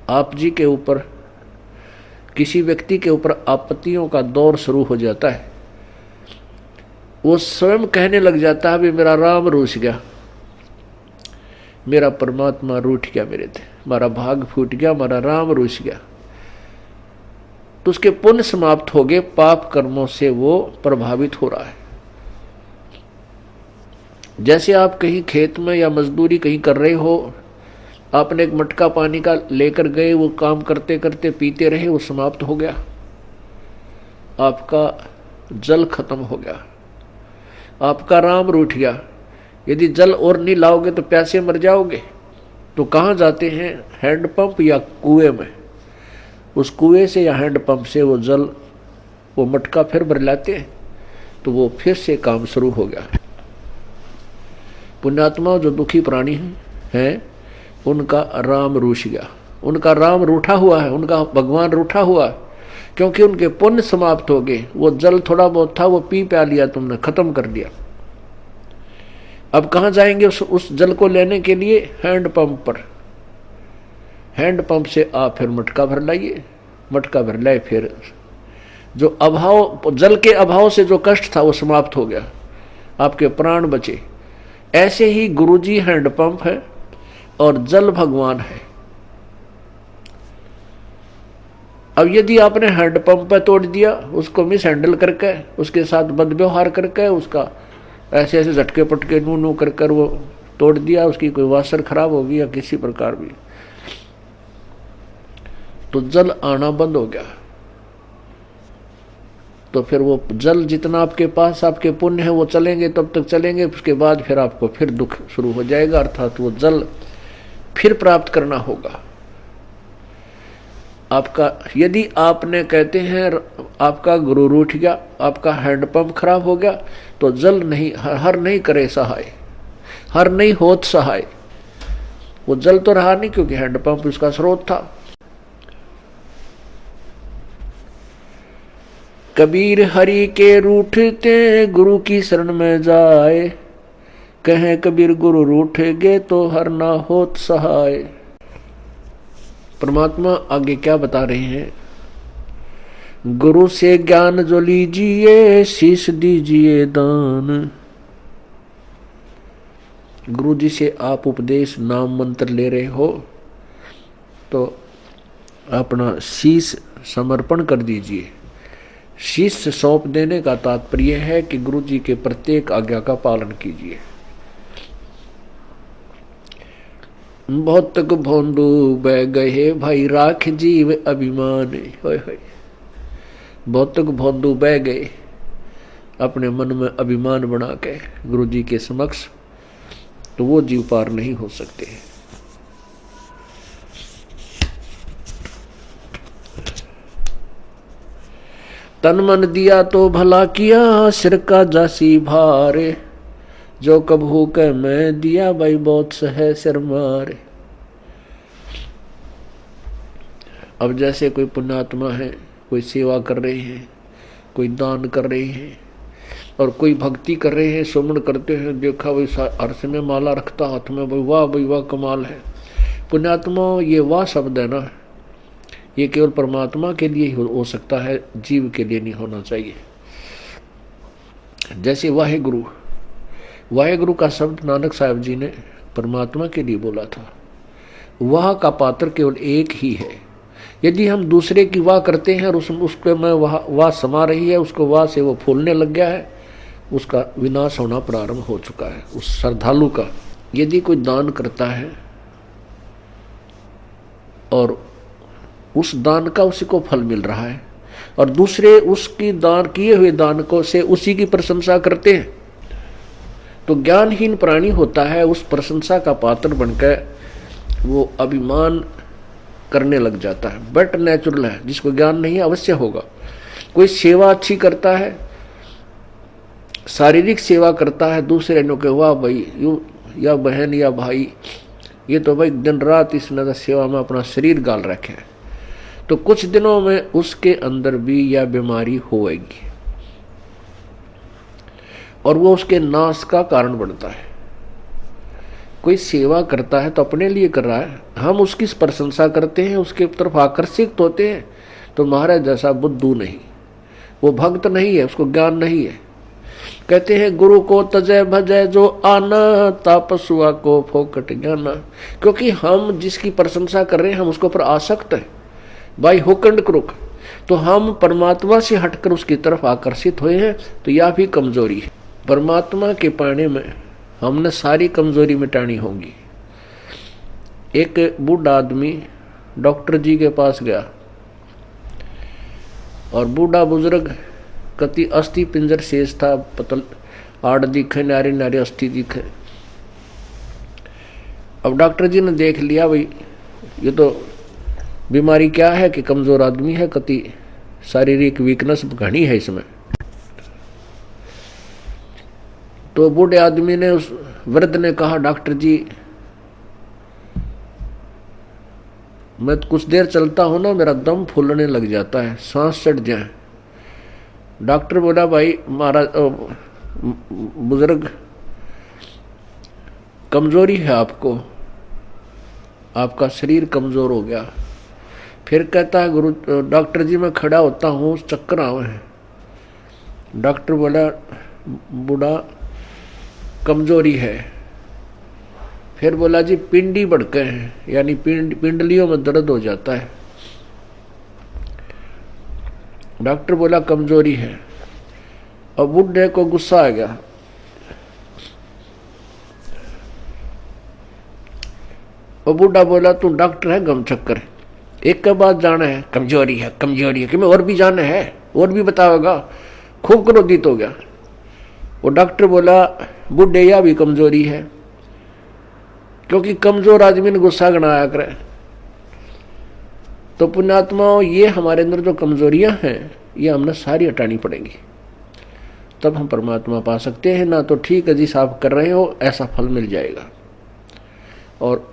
आप जी के ऊपर, किसी व्यक्ति के ऊपर आपत्तियों का दौर शुरू हो जाता है, वो स्वयं कहने लग जाता है, भी मेरा राम रूठ गया, मेरा परमात्मा रूठ गया, मेरे थे मेरा भाग फूट गया, मेरा राम रूठ गया, तो उसके पुण्य समाप्त हो गए, पाप कर्मों से वो प्रभावित हो रहा है। जैसे आप कहीं खेत में या मजदूरी कहीं कर रहे हो, आपने एक मटका पानी का लेकर गए, वो काम करते करते पीते रहे, वो समाप्त हो गया, आपका जल खत्म हो गया, आपका राम रूठ गया। यदि जल और नहीं लाओगे तो प्यासे मर जाओगे। तो कहाँ जाते हैं? हैंडपंप या कुएं में। उस कुएं से या हैंडपंप से वो जल, वो मटका फिर भर लाते हैं, तो वो फिर से काम शुरू हो गया। पुण्यात्मा जो दुखी प्राणी हैं, उनका राम रूठ गया, उनका राम रूठा हुआ है, उनका भगवान रूठा हुआ है, क्योंकि उनके पुण्य समाप्त हो गए। वो जल थोड़ा बहुत था, वो पी प्या लिया तुमने, खत्म कर दिया। अब कहाँ जाएंगे उस जल को लेने के लिए? हैंडपंप पर। हैंडपंप से आप फिर मटका भर लाइए, मटका भर लाए, फिर जो अभाव, जल के अभाव से जो कष्ट था वो समाप्त हो गया, आपके प्राण बचे। ऐसे ही गुरुजी हैंडपंप है और जल भगवान है। अब यदि आपने हैंडपंप पे तोड़ दिया, उसको मिस हैंडल करके, उसके साथ बदव्यवहार करके, उसका ऐसे ऐसे झटके पटके नू नू कर कर वो तोड़ दिया, उसकी कोई वासर खराब होगी या किसी प्रकार भी, तो जल आना बंद हो गया। तो फिर वो जल जितना आपके पास आपके पुण्य है वो चलेंगे, तब तक चलेंगे, उसके बाद फिर आपको फिर दुख शुरू हो जाएगा, अर्थात वो जल फिर प्राप्त करना होगा आपका। यदि आपने कहते हैं आपका गुरु रूठ गया, आपका हैंडपंप खराब हो गया, तो जल नहीं, हर नहीं करे सहाय, हर नहीं होत सहाय। वो जल तो रहा नहीं, क्योंकि हैंडपंप उसका स्रोत था। कबीर हरि के रूठते गुरु की शरण में जाए, कहें कबीर गुरु रूठ गए तो हर ना होत सहाय। परमात्मा आगे क्या बता रहे हैं? गुरु से ज्ञान जो लीजिए, शीश दीजिए दान। गुरु जी से आप उपदेश, नाम मंत्र ले रहे हो, तो अपना शीश समर्पण कर दीजिए। शीश सौंप देने का तात्पर्य है कि गुरु जी के प्रत्येक आज्ञा का पालन कीजिए। बहुत तक भोंदू बह गए भाई, राख जीव अभिमान। होय होय, बहुत तक भोंदू बह गए अपने मन में अभिमान बना के गुरु जी के समक्ष, तो वो जीव पार नहीं हो सकते। तन मन दिया तो भला किया, सिर का जासी भारे, जो कबहू के मैं दिया भाई बहुत सहे सिर मारे। अब जैसे कोई पुण्यात्मा है, कोई सेवा कर रहे हैं, कोई दान कर रहे हैं, और कोई भक्ति कर रहे हैं, सुमन करते हैं, देखा भाई अर्थ में माला रखता हाथ में, भाई वाह भाई वाह कमाल है। पुण्यात्मा, ये वाह शब्द है ना, ये केवल परमात्मा के लिए ही हो सकता है, जीव के लिए नहीं होना चाहिए। जैसे वाहेगुरु, वाहेगुरु का शब्द नानक साहब जी ने परमात्मा के लिए बोला था। वाह का पात्र केवल एक ही है। यदि हम दूसरे की वाह करते हैं और उसको में वाह समा रही है, उसको वाह से वो फूलने लग गया है, उसका विनाश होना प्रारंभ हो चुका है उस श्रद्धालु का। यदि कोई दान करता है और उस दान का उसी को फल मिल रहा है, और दूसरे उसकी दान किए हुए दान को से उसी की प्रशंसा करते हैं, तो ज्ञानहीन प्राणी होता है, उस प्रशंसा का पात्र बनकर वो अभिमान करने लग जाता है। बट नेचुरल है, जिसको ज्ञान नहीं है अवश्य होगा। कोई सेवा अच्छी करता है, शारीरिक सेवा करता है, दूसरे ने कहा वाह भाई यू या बहन या भाई, ये तो भाई दिन रात इसने सेवा में अपना शरीर गाल रखे है, तो कुछ दिनों में उसके अंदर भी यह बीमारी होएगी और वो उसके नाश का कारण बनता है। कोई सेवा करता है तो अपने लिए कर रहा है, हम उसकी प्रशंसा करते हैं, उसके तरफ आकर्षित होते हैं, तो महाराज जैसा बुद्धू नहीं, वो भक्त नहीं है, उसको ज्ञान नहीं है। कहते हैं गुरु को तजय भजय जो आना, तापसुआ को फोकट ज्ञाना। क्योंकि हम जिसकी प्रशंसा कर रहे हैं हम उसके ऊपर आसक्त हैं, बाई हुक एंड क्रुक, तो हम परमात्मा से हटकर उसकी तरफ आकर्षित हुए हैं, तो यह भी कमजोरी है। परमात्मा के पाने में हमने सारी कमजोरी मिटानी होगी। एक बूढ़ा आदमी डॉक्टर जी के पास गया और बूढ़ा बुजुर्ग कति अस्थि पिंजर शेष था, पतल आड़ दिखे, नारी नारी अस्थि दिखे। अब डॉक्टर जी ने देख लिया भाई ये तो बीमारी क्या है कि कमजोर आदमी है, कति शारीरिक वीकनेस घनी है इसमें। तो बूढ़े आदमी ने, उस वृद्ध ने कहा डॉक्टर जी मैं कुछ देर चलता हूं ना मेरा दम फूलने लग जाता है, सांस चढ़ जाए। डॉक्टर बोला भाई महाराज बुजुर्ग कमजोरी है आपको, आपका शरीर कमजोर हो गया। फिर कहता है गुरु डॉक्टर जी मैं खड़ा होता हूँ चक्कर आवे हैं। डॉक्टर बोला बूढ़ा कमजोरी है। फिर बोला जी पिंडी बढ़के हैं, यानी पिंडलियों में दर्द हो जाता है। डॉक्टर बोला कमजोरी है। अब बूढ़े को गुस्सा आ गया, और बूढ़ा बोला तू डॉक्टर है गम चक्कर, एक के बाद जाना है कमजोरी है कमजोरी है, कि मैं और भी जाना है और भी बताओगा। खूब क्रोधित हो गया। वो डॉक्टर बोला बूढ़े या भी कमजोरी है, क्योंकि कमजोर आदमी ने गुस्सा गणाया करे। तो पुण्यात्माओं ये हमारे अंदर जो कमजोरियां हैं ये हमने सारी हटानी पड़ेंगी, तब हम परमात्मा पा सकते हैं। ना तो ठीक है जिस आप कर रहे हो ऐसा फल मिल जाएगा, और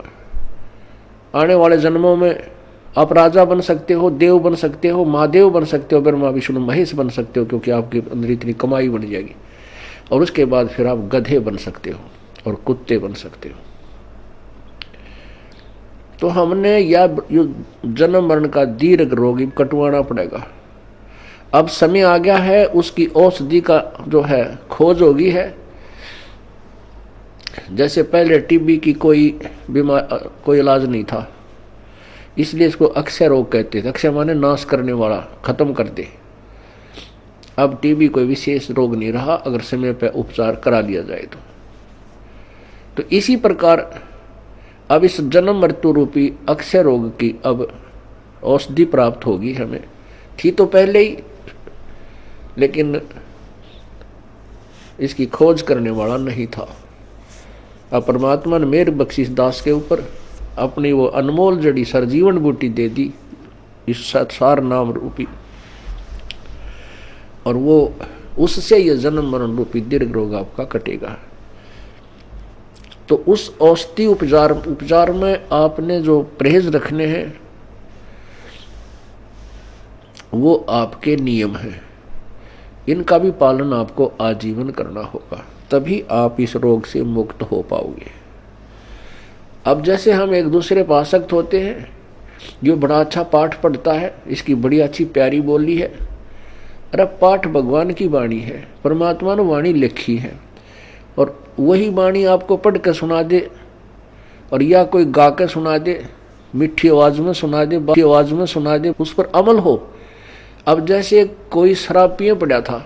आने वाले जन्मों में आप राजा बन सकते हो, देव बन सकते हो, महादेव बन सकते हो, ब्रह्मा विष्णु महेश बन सकते हो, क्योंकि आपके अंदर इतनी कमाई बन जाएगी। और उसके बाद फिर आप गधे बन सकते हो और कुत्ते बन सकते हो। तो हमने या जन्म मरण का दीर्घ रोगी कटवाना पड़ेगा। अब समय आ गया है, उसकी औषधि का जो है खोज होगी है। जैसे पहले टीबी की कोई इलाज नहीं था, इसलिए इसको अक्षय रोग कहते थे। अक्षय माने नाश करने वाला, खत्म कर दे। अब टीबी कोई विशेष रोग नहीं रहा अगर समय पर उपचार करा लिया जाए तो इसी प्रकार अब इस जन्म मृत्यु रूपी अक्षय रोग की अब औषधि प्राप्त होगी हमें। थी तो पहले ही, लेकिन इसकी खोज करने वाला नहीं था। अब परमात्मा ने मेरे बख्शीश दास के ऊपर अपनी वो अनमोल जड़ी सरजीवन बूटी दे दी, इस सार नाम रूपी, और वो उससे ये जन्म मरण रूपी दीर्घ रोग आपका कटेगा। तो उस औषधि उपचार में आपने जो परहेज रखने हैं वो आपके नियम हैं, इनका भी पालन आपको आजीवन करना होगा, तभी आप इस रोग से मुक्त हो पाओगे। अब जैसे हम एक दूसरे पर आसक्त होते हैं, जो बड़ा अच्छा पाठ पढ़ता है, इसकी बड़ी अच्छी प्यारी बोली है, अरे पाठ भगवान की वाणी है, परमात्मा ने वाणी लिखी है, और वही वाणी आपको पढ़ के सुना दे, और या कोई गा के सुना दे, मीठी आवाज में सुना दे, बाकी आवाज में सुना दे, उस पर अमल हो। अब जैसे कोई शराब पिए पड़ा था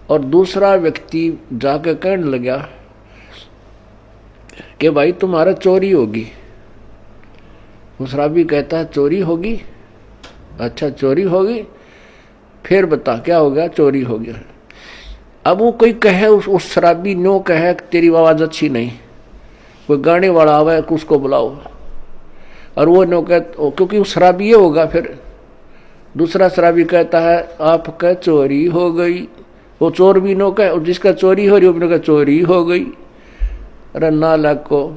और दूसरा व्यक्ति जाके कहने लगा कि भाई तुम्हारा चोरी होगी। वो शराबी कहता है चोरी होगी? अच्छा चोरी होगी, फिर बता क्या हो गया? चोरी हो गया। अब वो कोई कहे, उस शराबी नो कहे तेरी आवाज अच्छी नहीं, कोई गाने वाला आवे उसको बुलाओ, और वो नौका क्योंकि वो शराबी होगा, फिर दूसरा शराबी कहता है आपका चोरी हो गई। वो चोर भी नौका, और जिसका चोरी हो रही वो नौका चोरी हो गई। अरे नालायक को।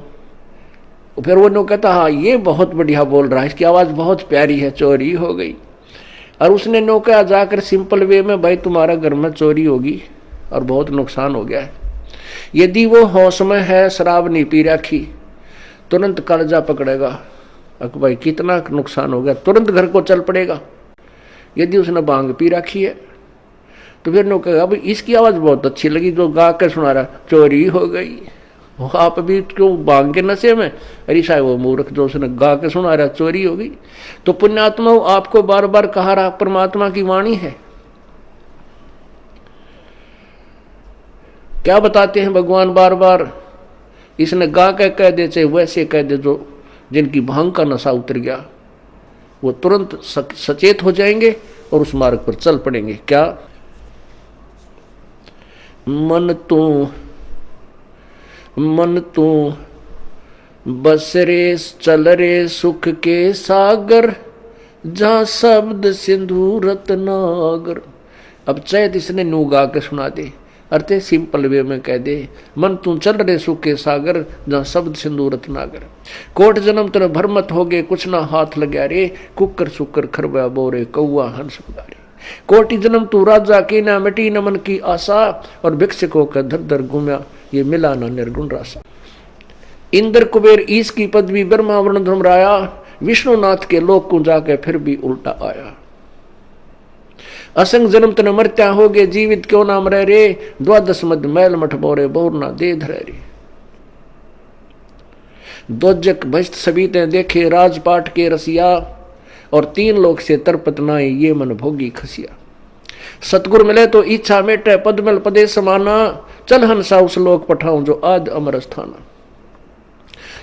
फिर वो नौका कहता हाँ ये बहुत बढ़िया बोल रहा है, इसकी आवाज़ बहुत प्यारी है, चोरी हो गई। और उसने नौका जाकर सिंपल वे में, भाई तुम्हारा घर में चोरी होगी और बहुत नुकसान हो गया है। यदि वो होश में है, शराब नहीं पी रखी, तुरंत कलेजा पकड़ेगा, अक भाई कितना नुकसान हो गया, तुरंत घर को चल पड़ेगा। यदि उसने भांग पी रखी है तो फिर नो कहेगा भाई इसकी आवाज़ बहुत अच्छी लगी, जो गा के सुना रहा चोरी हो गई। आप भी क्यों भांग के नशे में, अरे साहब वो मूर्ख जो उसने गा के सुना रहा चोरी हो गई। तो पुण्यात्मा आपको बार बार कहा रहा परमात्मा की वाणी है। क्या बताते हैं भगवान बार बार, इसने गा के कह दे चाहे वैसे कह दे, जो जिनकी भांग का नशा उतर गया वो तुरंत सचेत हो जाएंगे और उस मार्ग पर चल पड़ेंगे। क्या मन तू बस रे चल रे सुख के सागर, जहां शब्द सिंधु रत्नागर। अब चैत इसने नू गा के सुना दे, अर्थे सिंपल वे में कह दे, मन तू चल रे सुख के सागर, जहां शब्द सिंधु रत्नागर। कोट जन्म तेरे भरमत हो गए, कुछ ना हाथ लग्या रे, कुकर सुकर खरबा बोरे कौआ हंस उगारे। कोटि जन्म तू राजा की ना मिटी न मन की आशा, और भिक्षुकों का धर धर घूमया, ये मिला ना निर्गुण रासा। इंद्र कुबेर ईश की पदवी ब्रह्मा वरुण धर्मराया, विष्णुनाथ के लोक को जाके फिर भी उल्टा आया। असंग जन्म तन मरत्या हो गए, जीवित क्यों नाम रह रे, द्वादश मद मैल मठ बोरे बोर ना दे धरे रे। दोजक भस्त सभी ते देखे, राजपाट के रसिया, और तीन लोक से तरपत नाई, ये मन भोगी खसिया। सतगुर मिले तो इच्छा मेटे, पद मिल पदे समाना, चल हंसा उस लोक पठाऊं जो आद अमर स्थाना।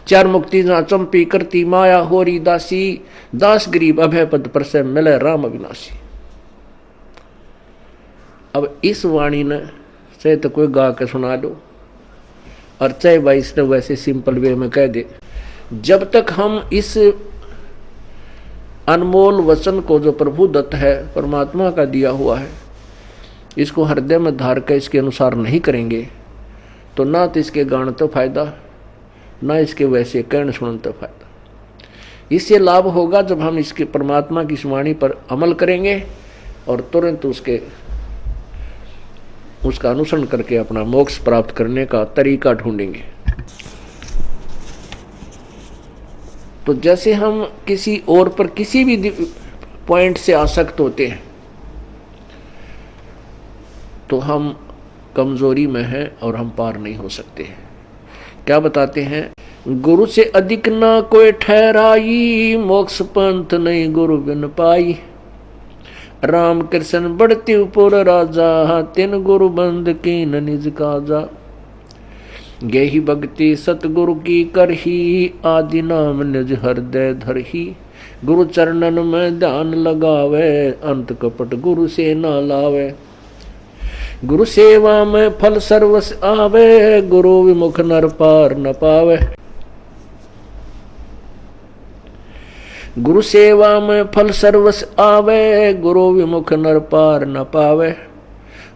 चार मुक्ति जहां चंपी करती माया होरी दासी, दास गरीब अभय पद पर से मिले राम अविनाशी। अब इस वाणी ने चाहे तो कोई गा के सुना दो, और चाहे भाई इसने वैसे सिंपल वे में कह दे, जब तक हम इस अनमोल वचन को जो प्रभु दत्त है, परमात्मा का दिया हुआ है, इसको हृदय में धार कर इसके अनुसार नहीं करेंगे, तो ना तो इसके गान तो फायदा, ना इसके वैसे कहने सुनने तो फायदा। इससे लाभ होगा जब हम इसके परमात्मा की वाणी पर अमल करेंगे और तुरंत उसका अनुसरण करके अपना मोक्ष प्राप्त करने का तरीका ढूंढेंगे। तो जैसे हम किसी और पर किसी भी पॉइंट से आसक्त होते हैं तो हम कमजोरी में हैं और हम पार नहीं हो सकते हैं। क्या बताते हैं, गुरु से अधिक ना कोई ठहराई, मोक्ष पंथ नहीं गुरु बिन पाई। राम कृष्ण बढ़ती उपुर राजा, तिन गुरु बंद कीन निज काजा। गेहि भक्ति सतगुरु की करही, आदि नाम निज हृदय धरही। गुरु चरणन में ध्यान लगावे, अंत कपट गुरु से ना लावे। गुरु सेवा में फल सर्वस आवे, गुरु विमुख नर पार न पावे। गुरु सेवा में फल सर्वस आवे, गुरु विमुख नर पार न पावे।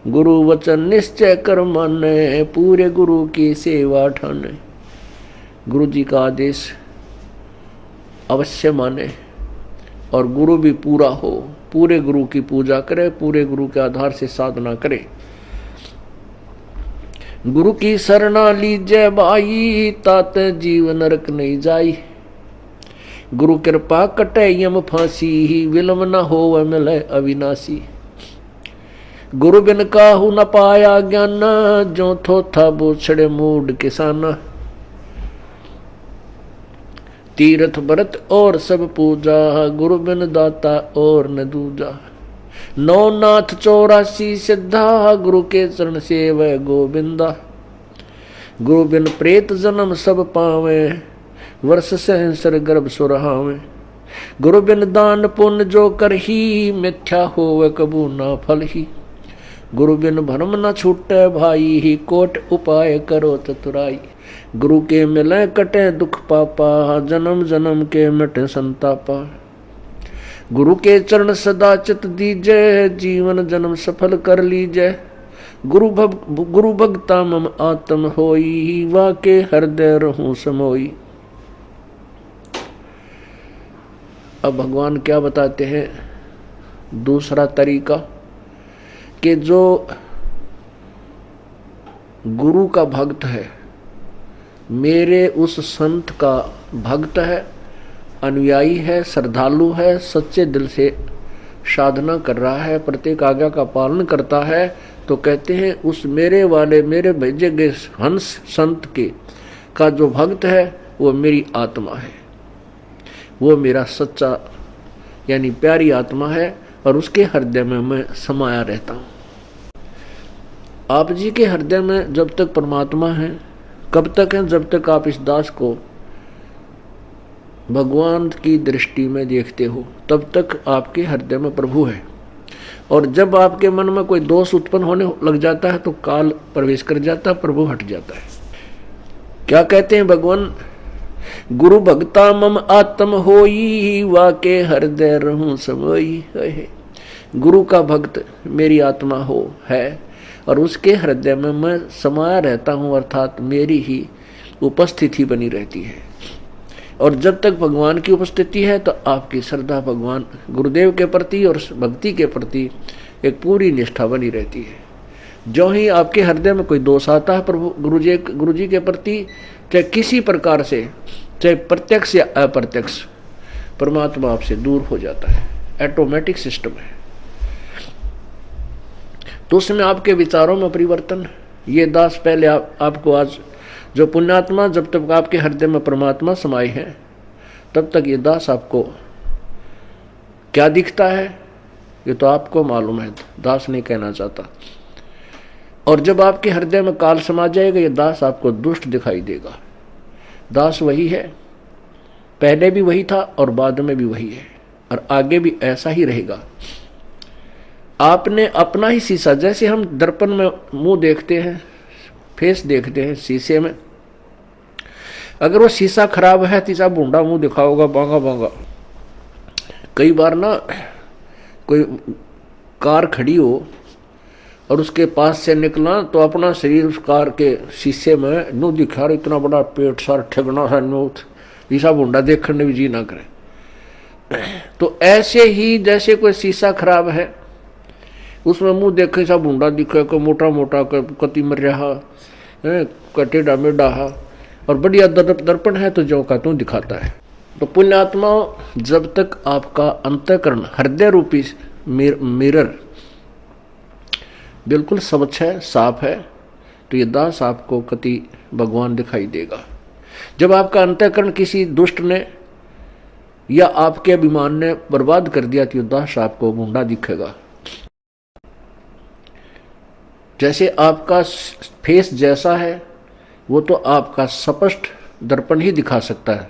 गुरु वचन निश्चय कर माने, पूरे गुरु की सेवा ठाने। गुरु जी का आदेश अवश्य माने और गुरु भी पूरा हो, पूरे गुरु की पूजा करे, पूरे गुरु के आधार से साधना करे। गुरु की शरणा लीजय भाई, तात जीव नरक नहीं जाई। गुरु कृपा कटे यम फांसी, विलम न हो मिले अविनाशी। गुरु बिन काहू न पाया ज्ञान, जो थोथा बोछड़े मूड किसाना। तीर्थ व्रत और सब पूजा, गुरु बिन दाता और न दूजा। नौ नाथ 84 सिद्धा, गुरु के चरण सेवै गोविंदा। गुरु बिन प्रेत जन्म सब पावे, वर्ष सहस्र गर्भ सुरहावे। गुरु बिन दान पुण्य जो करही, मिथ्या होवे कबू ना फल ही। गुरु बिन भरम न छूटे भाई, ही कोट उपाय करो चतुराई। गुरु के मिले कटे दुख पापा, जन्म जन्म के मिटे संतापा। गुरु के चरण सदा चित दीजय, जीवन जन्म सफल कर लीजय। गुरु भगता मम आत्म होई, वाके हृदय रहूं समोई। अब भगवान क्या बताते हैं दूसरा तरीका, कि जो गुरु का भक्त है, मेरे उस संत का भक्त है, अनुयायी है, श्रद्धालु है, सच्चे दिल से साधना कर रहा है, प्रत्येक आज्ञा का पालन करता है, तो कहते हैं उस मेरे वाले मेरे भेजे गए हंस संत के का जो भक्त है वो मेरी आत्मा है, वो मेरा सच्चा यानी प्यारी आत्मा है, और उसके हृदय में मैं समाया रहता हूँ। आप जी के हृदय में जब तक परमात्मा है, कब तक है? जब तक आप इस दास को भगवान की दृष्टि में देखते हो, तब तक आपके हृदय में प्रभु है। और जब आपके मन में कोई दोष उत्पन्न होने लग जाता है तो काल प्रवेश कर जाता है, प्रभु हट जाता है। क्या कहते हैं भगवान? गुरु भक्ता मम आत्म होई, वाके हृदय रहूं समोई। गुरु का भक्त मेरी आत्मा हो है, और उसके हृदय में मैं समाया रहता हूं, अर्थात मेरी ही उपस्थिति बनी रहती है। और जब तक भगवान की उपस्थिति है तो आपकी श्रद्धा भगवान गुरुदेव के प्रति और भक्ति के प्रति एक पूरी निष्ठा बनी रहती है। जो ही आपके हृदय में कोई दोष आता है प्रभु गुरु जी के प्रति, चाहे किसी प्रकार से, चाहे प्रत्यक्ष या अप्रत्यक्ष, परमात्मा आपसे दूर हो जाता है। ऑटोमेटिक सिस्टम है। तो उसमें आपके विचारों में परिवर्तन, ये दास पहले आपको आज जो पुण्यात्मा, जब तक आपके हृदय में परमात्मा समाये है तब तक ये दास आपको क्या दिखता है ये तो आपको मालूम है, दास नहीं कहना चाहता। और जब आपके हृदय में काल समा जाएगा ये दास आपको दुष्ट दिखाई देगा। दास वही है, पहले भी वही था और बाद में भी वही है, और आगे भी ऐसा ही रहेगा। आपने अपना ही शीशा, जैसे हम दर्पण में मुंह देखते हैं, फेस देखते हैं शीशे में, अगर वो शीशा खराब है तीसरा बूंदा मुंह दिखाओगा, बांगा बांगा। कई बार ना कोई कार खड़ी हो और उसके पास से निकला तो अपना शरीर उस कार के शीशे में नू दिखा, इतना बड़ा पेट सार ठगना सा नूथ, ईसा बूंदा देखने भी जी ना करे। तो ऐसे ही जैसे कोई शीशा खराब है, उसमें मुंह देखे सा बूंदा दिखे, कोई मोटा मोटा, कति मर रहा टेढ़ा मेढ़ा, और बढ़िया दर्पण है तो जो का तू दिखाता है। तो पुण्यात्मा, जब तक आपका अंतःकरण हृदय रूपी मिरर बिल्कुल स्वच्छ है, साफ है, तो ये दास आपको कति भगवान दिखाई देगा। जब आपका अंतःकरण किसी दुष्ट ने या आपके अभिमान ने बर्बाद कर दिया तो ये दास आपको बूंदा दिखेगा। जैसे आपका फेस जैसा है वो तो आपका स्पष्ट दर्पण ही दिखा सकता है,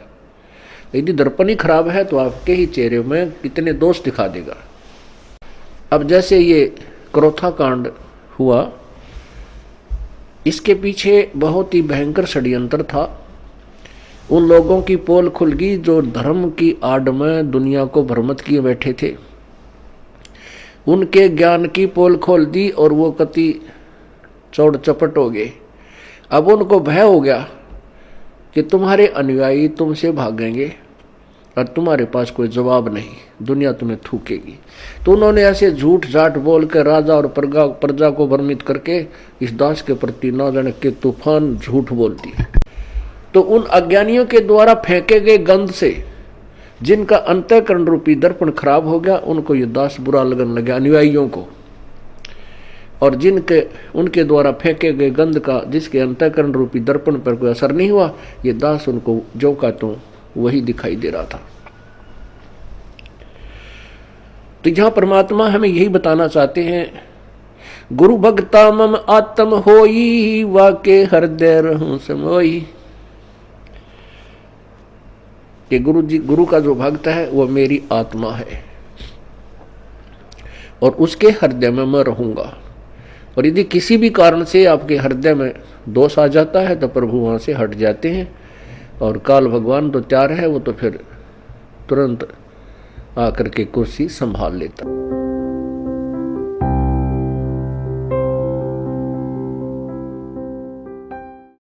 यदि दर्पण ही खराब है तो आपके ही चेहरे में कितने दोष दिखा देगा। अब जैसे ये क्रोथा कांड हुआ, इसके पीछे बहुत ही भयंकर षड्यंत्र था। उन लोगों की पोल खुल गई जो धर्म की आड़ में दुनिया को भ्रमित किए बैठे थे, उनके ज्ञान की पोल खोल दी और वो कति चौड़ चपट हो गए। अब उनको भय हो गया कि तुम्हारे अनुयायी तुमसे भागेंगे और तुम्हारे पास कोई जवाब नहीं, दुनिया तुम्हें थूकेगी। तो उन्होंने ऐसे झूठ झाट बोल के राजा और प्रजा को भ्रमित करके इस दास के प्रति न जाने के तूफान झूठ बोलती है। तो उन अज्ञानियों के द्वारा फेंके गए गंध से जिनका अंतःकरण रूपी दर्पण खराब हो गया, उनको ये दास बुरा लगने लगा, अनुयायियों को। और जिनके उनके द्वारा फेंके गए गंध का जिसके अंतःकरण रूपी दर्पण पर कोई असर नहीं हुआ, ये दास उनको जो का तो वही दिखाई दे रहा था। तो यहां परमात्मा हमें यही बताना चाहते हैं, गुरु भक्ता मम आत्म होई, वाके हृदय रहूं समोई। कि गुरु का जो भक्त है वो मेरी आत्मा है और उसके हृदय में मैं रहूंगा। और यदि किसी भी कारण से आपके हृदय में दोष आ जाता है तो प्रभु वहाँ से हट जाते हैं, और काल भगवान तो तैयार है, वो तो फिर तुरंत आकर के कुर्सी संभाल लेता।